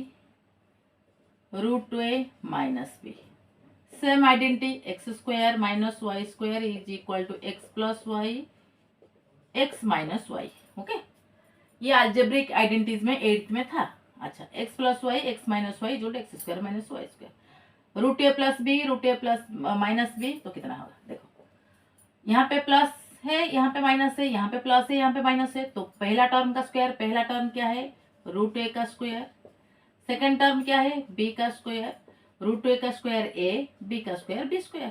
root a minus b। Same identity, X square minus Y square is equal to x plus Y x minus Y. Okay, ये algebraic identities में 8th में था। अच्छा, x plus Y x minus Y जोड़ X square minus Y square, root A plus B root A plus minus B, तो कितना होगा? देखो यहाँ पे प्लस है, यहाँ पे माइनस है, यहाँ पे प्लस है, यहाँ पे माइनस है, तो पहला टर्म का स्क्वायर, पहला टर्म क्या है? रूट ए का स्क्वायर। सेकेंड टर्म क्या है? बी का स्क्वायर। रूट ए का स्क्वायर ए, बी का स्क्वायर बी स्क्वायर।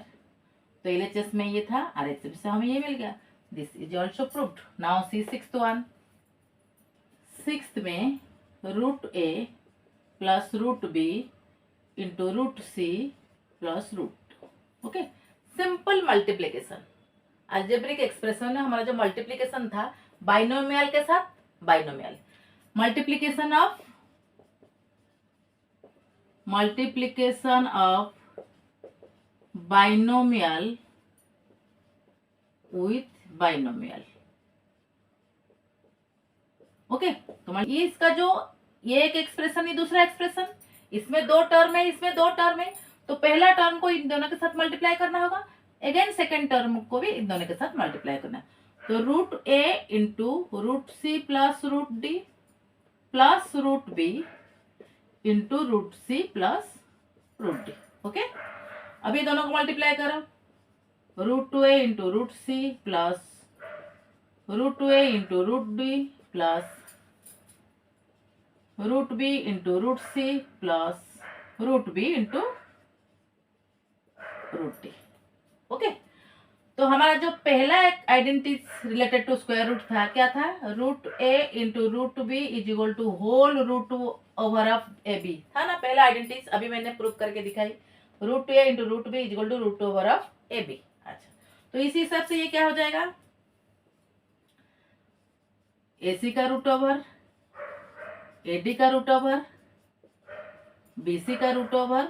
तो एलएचएस में ये था, आरएचएस से हमें ये मिल गया। This is also proved. Now see sixth one. Sixth में root A plus root B into root C plus root, okay, simple multiplication. Algebraic expression में हमारा जो मल्टीप्लीकेशन था बाइनोमियल के साथ binomial, multiplication of binomial with binomial, okay. तो ये इसका जो ये एक एक्सप्रेशन, ये दूसरा एक्सप्रेशन, इसमें दो टर्म है, इसमें दो टर्म है, तो पहला टर्म को इन दोनों के साथ मल्टीप्लाई करना होगा, अगेन सेकेंड टर्म को भी इन दोनों के साथ मल्टीप्लाई करना है। तो रूट ए into root C plus root D plus root B into root C plus root D, okay. अभी दोनों को मल्टीप्लाई करो, root two A into root C plus root two A into root D plus root B into root C plus root B into root D, okay. तो हमारा जो पहला identity related to square root था, क्या था? Root A into root b is equal to whole root over of A b था ना पहला आइडेंटिटी। अभी मैंने प्रूव करके दिखाई, root A into root b is equal to root over of A b. अच्छा, तो इसी हिसाब से ये क्या हो जाएगा? AC का रूट ओवर, AD का रूट ओवर, BC का रूट ओवर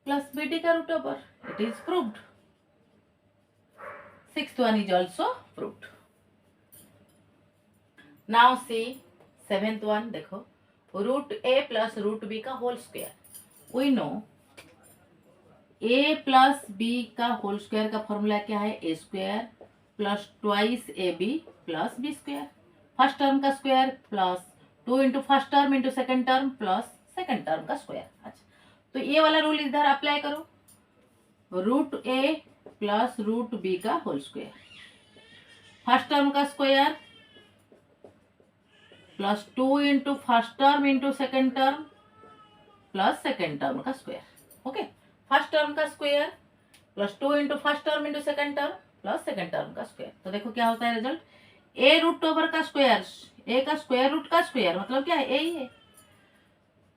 प्लस BD का root over. It is proved. Sixth one is also proved. Now see seventh one, देखो root A plus root B का whole square. We know A plus B का whole square का formula क्या है? A square plus twice AB plus B square. First term का square plus 2 into first term into second term plus second term का square. अच्छा, तो ये वाला रूल इधर अप्लाई करो, root A plus root B का होल स्क्वायर, फर्स्ट टर्म का square plus 2 into first term into second term plus second term का स्क्वायर, ओके। फर्स्ट टर्म का square plus 2 into first term into second term plus second term का square. तो देखो क्या होता है result? ए root over का स्क्वायर, ए का स्क्वायर रूट का स्क्वायर मतलब क्या है? ए ही है।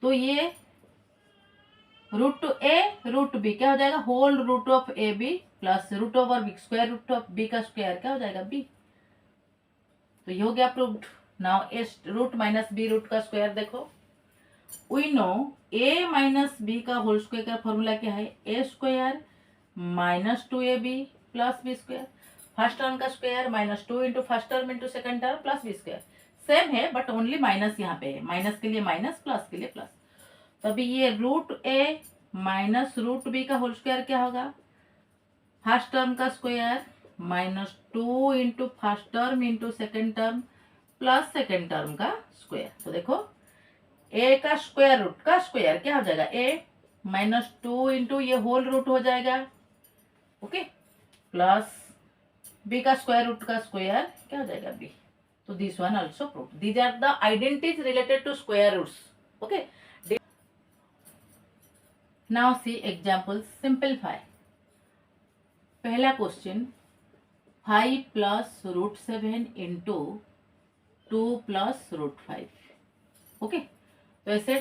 तो ये root two A root B क्या हो जाएगा? Whole root of A B plus root over B, square root of B का स्क्वायर क्या हो जाएगा? बी। तो ये हो गया proved. Now A root minus B root का स्क्वायर देखो, we know A minus B का होल स्क्वायर का फॉर्मूला क्या है? A square minus 2ab plus B square, first term का square minus 2 into first term into second term plus B square. Same है but only minus यहाँ पे है, minus के लिए माइनस, प्लस के लिए प्लस। तो अभी ये रूट ए माइनस रूट बी का होल स्क्वायर क्या होगा? फर्स्ट टर्म का square minus 2 into first term into second term plus second term का स्क्वायर। तो देखो ए का स्क्वायर रूट का स्क्वायर क्या हो जाएगा? ए माइनस 2 इंटू ये होल रूट हो जाएगा, ओके, प्लस बी का स्क्वायर रूट का स्क्वायर क्या हो जाएगा? बी। तो this one also proved. These are the identities related to square roots, okay. Now see example, simplify. पहला question 5 plus root 7 into 2 plus root 5, okay. तो ऐसे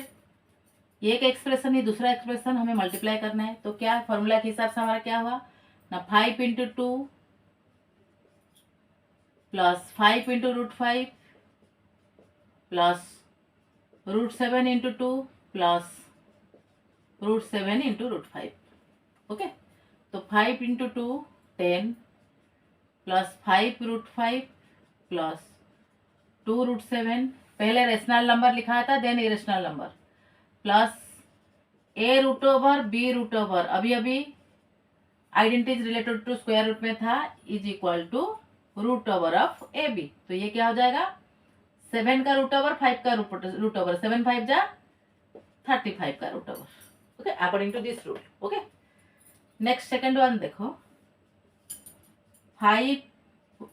ये एक एक्सप्रेशन है, दूसरा एक्सप्रेशन हमें मल्टीप्लाई करना है। तो क्या फॉर्मूला के हिसाब से हमारा क्या हुआ ना? 5 into 2 plus 5 into root 5 plus root 7 into 2 plus root 7 into root 5, okay. तो 5 into 2 10 plus 5 root 5 plus 2 root 7, पहले रेशनल नंबर लिखा था then irrational number, plus A root over B root over, अभी अभी identities related to square root में था, is equal to root over of A B. तो ये क्या हो जाएगा? 7 का रूट ओवर 5 का रूट ओवर 7 5 जा 35 का root over. Okay, according to this rule. Okay, next second one देखो. 5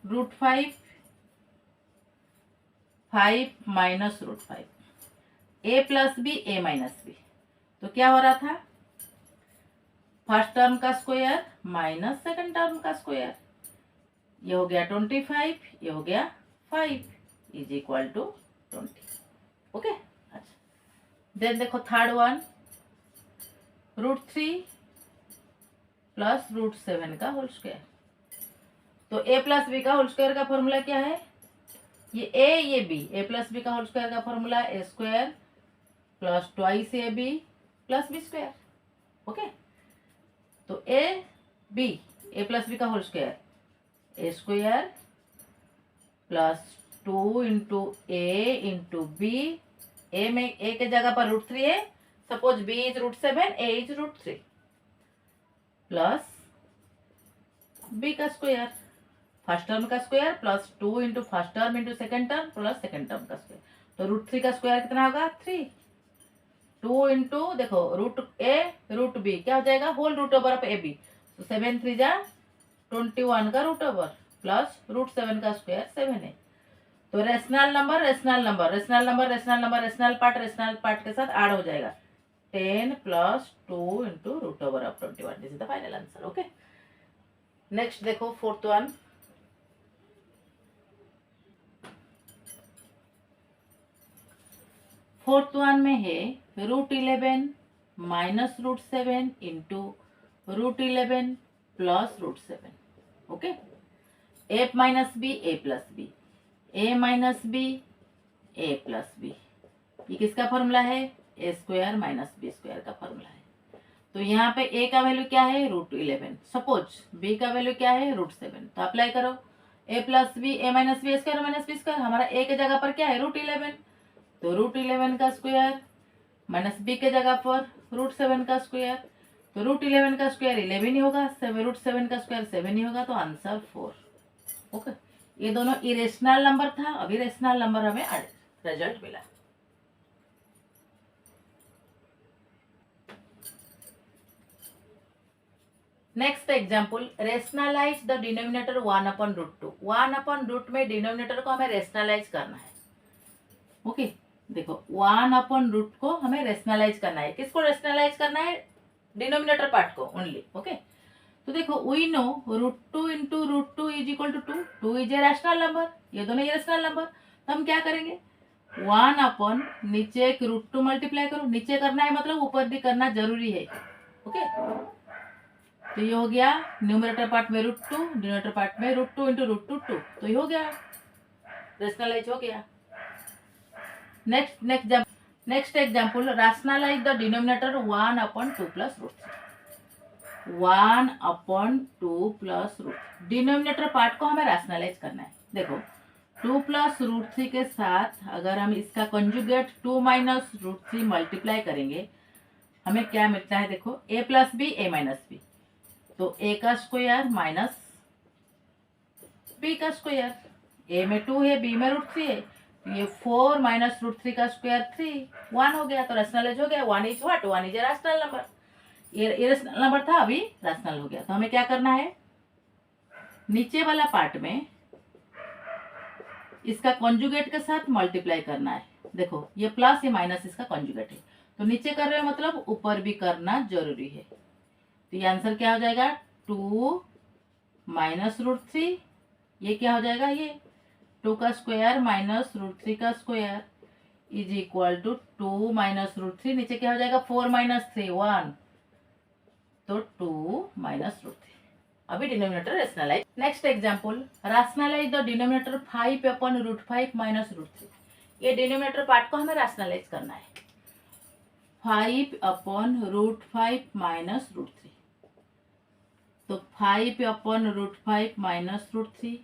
root 5 minus root 5, a plus B A minus B. तो क्या हो रहा था, फर्स्ट टर्म का स्क्वायर माइनस सेकंड टर्म का स्क्वायर. ये हो गया 25, ये हो गया 5 इज इक्वल टू 20. ओके, अच्छा. देन देखो third one, root 3 plus root 7 का होल स्क्वायर. तो a प्लस बी का होल स्क्वायर का फॉर्मूला क्या है, ये a ये b, a प्लस बी का होल स्क्वायर का formula a square plus twice a B plus B square. Okay, तो ए प्लस बी का whole square a square plus 2 into a into b. A में a के जगह पर root 3 है, suppose b is root 7, a is root 3 plus B का square, first term का square plus 2 into first term into second term plus second term का square. तो root 3 का स्क्वायर कितना होगा 3. 2 इंटू देखो रूट ए रूट बी क्या हो जाएगा, whole root over of A B. तो 7 3 जा 21 का रूट ओवर प्लस रूट 7 का स्क्वायर 7 है. तो रेशनल नंबर के साथ ऐड हो जाएगा 10 plus 2 into root over of 21. This is the final answer. Okay, next देखो फोर्थ वन. फोर्थ वन में है root 11 minus root 7 into root 11 plus root 7. Okay, A minus B A plus B, A minus B A plus B. ये किसका formula है, A square minus B square का formula है. तो यहाँ पे ए का वैल्यू क्या है रूट 11, सपोज बी का वैल्यू क्या है रूट 7. तो अप्लाई करो A plus B A minus B square minus B square. हमारा ए के जगह पर क्या है रूट 11, तो रूट 11 का स्क्वायर माइनस बी के जगह पर रूट 7 का स्क्वायर. तो रूट 11 का स्क्वायर 11 ही होगा, रूट 7 का स्क्वायर 7 ही होगा. तो आंसर 4. ओके, ये दोनों इरेशनल नंबर था, अभी रेशनल नंबर हमें रिजल्ट मिला. Next example, rationalise the denominator 1 upon root 2. 1 upon root में डिनोमिनेटर को हमें रेशनलाइज करना है. ओके, देखो 1 अपॉन रूट को हमें रेशनलाइज करना है. किसको रेशनलाइज करना है, डिनोमिनेटर पार्ट को ओनली. ओके, तो देखो we know root 2 into root 2 is equal to 2. 2 is a rational number, ये दोनों रैशनल नंबर. तो हम क्या करेंगे, 1 अपॉन नीचे एक रूट 2 मल्टीप्लाई करो. नीचे करना है मतलब ऊपर भी करना जरूरी है. ओके, तो ये हो गया न्यूमरेटर पार्ट में रूट 2, डिनोमिनेटर पार्ट में रूट 2 इंटू रूट 2 2. तो ये हो गया रेशनलाइज हो गया. Next example, rationalise the denominator 1 upon 2 plus root 3. 1 upon 2 plus root. Denominator part को हमें रैशनलाइज करना है. देखो 2 प्लस रूट 3 के साथ अगर हम इसका कंजुगेट 2 माइनस रूट 3 मल्टीप्लाई करेंगे, हमें क्या मिलता है, देखो ए प्लस बी ए माइनस बी. तो ए का स्क्वायर माइनस बी का स्क्वायर. ए में 2 है, बी में रूट 3 है. ये 4 माइनस रूट 3 का स्क्वायर 3, 1 हो गया. तो रैशनलाइज हो गया. 1 is what, 1 is a rational number. ये रैशनल नंबर था, अभी रैशनल हो गया. तो हमें क्या करना है, नीचे वाला पार्ट में इसका कॉन्जुगेट के साथ मल्टीप्लाई करना है. देखो ये प्लस ये माइनस इसका कॉन्जुगेट है. तो नीचे कर रहे हो मतलब ऊपर भी करना जरूरी है. तो ये आंसर क्या हो जाएगा, 2 माइनस रूट 3. ये क्या हो जाएगा, ये 2 का स्क्वायर माइनस रूट 3 का square is equal to 2 minus root 3. नीचे क्या हो जाएगा, 4 माइनस 3 1. तो 2 माइनस रूट 3. अभी denominator rationalise. Next example, rationalise the denominator 5 upon root 5 minus root 3. ये डिनोमिनेटर पार्ट को हमें रैशनलाइज करना है. 5 अपॉन रूट 5 माइनस रूट 3. तो 5 अपॉन रूट 5 माइनस रूट 3,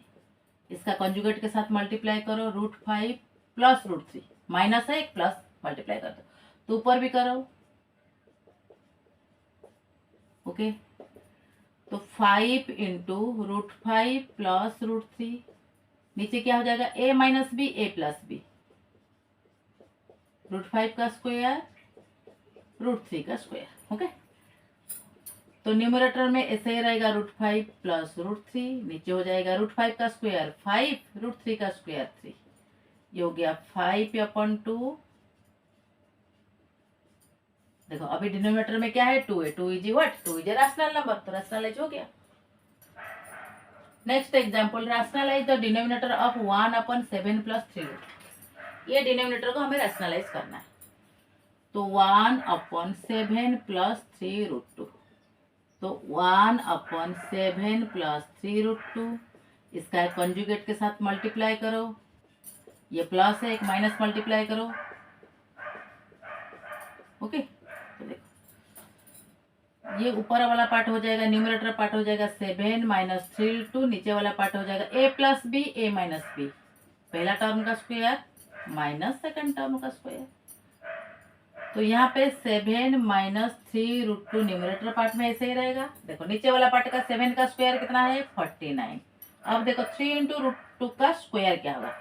इसका कंजुगेट के साथ मल्टीप्लाई करो. रूट 5 प्लस रूट 3, माइनस है एक प्लस मल्टीप्लाई कर दो. तो ऊपर भी करो. ओके, तो 5 इंटू रूट 5 प्लस रूट 3. नीचे क्या हो जाएगा, A minus B A plus B. √5 का स्क्वायर, √3 का स्क्वायर। ओके, तो न्यूमरेटर में ऐसे ही रहेगा √5 प्लस √3, नीचे हो जाएगा √5 का स्क्वायर 5, √3 का स्क्वायर 3, ये हो गया 5/2। देखो अभी डिनोमिनेटर में क्या है, 2 है, 2 is what, 2 is rational number, तो रैशनलाइज हो गया। Next example, rationalise the denominator of 1/7 plus 3। ये डिनोमिनेटर को हमें रैशनलाइज करना है, तो 1/7 प्लस 3√2, तो 1/7 प्लस 3√2, इसका एक कंजुगेट के साथ मल्टीप्लाई करो, ये प्लस है, एक माइनस मल्टीप्लाई करो। ओके, तो देखो ये ऊपर वाला पार्ट हो जाएगा, न्यूमरेटर पार्ट हो जाएगा 7 माइनस 3√2, नीचे वाला पार्ट हो जाएगा a plus b, a minus b, पहला टर्म का स्क्वायर माइनस सेकंड टर्म का स्क्वायर। तो यहाँ पे 7 माइनस 3√2 न्यूमरेटर पार्ट में ऐसे ही रहेगा। देखो नीचे वाला पार्ट का 7 का स्क्वायर कितना है, 49। अब देखो 3 इंटू √2 का स्क्वायर क्या होगा,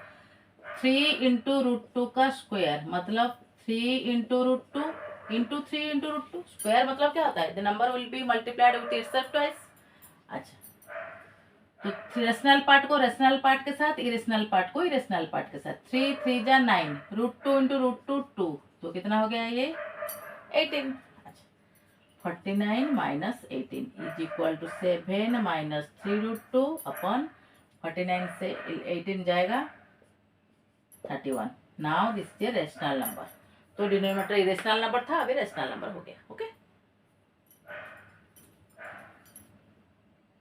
3 इंटू √2 का स्क्वायर मतलब 3 इंटू √2 इंटू 3 इंटू √2, स्क्वायर मतलब क्या होता है, the number will be multiplied with itself twice. अच्छा, तो रेशनल पार्ट को रेशनल पार्ट के साथ, इरेशनल पार्ट को इरेशनल पार्ट के साथ, 3 3 जा 9, √2 इंटू √2 2, तो कितना हो गया ये 18। अच्छा, 49 माइनस 18 इज इक्वल टू 7 माइनस 3√2 अपन 49 से 18 जाएगा 31। Now this is a rational number. तो डिनोमिनेटर इरेशनल नंबर था, अभी रेशनल नंबर हो गया। ओके।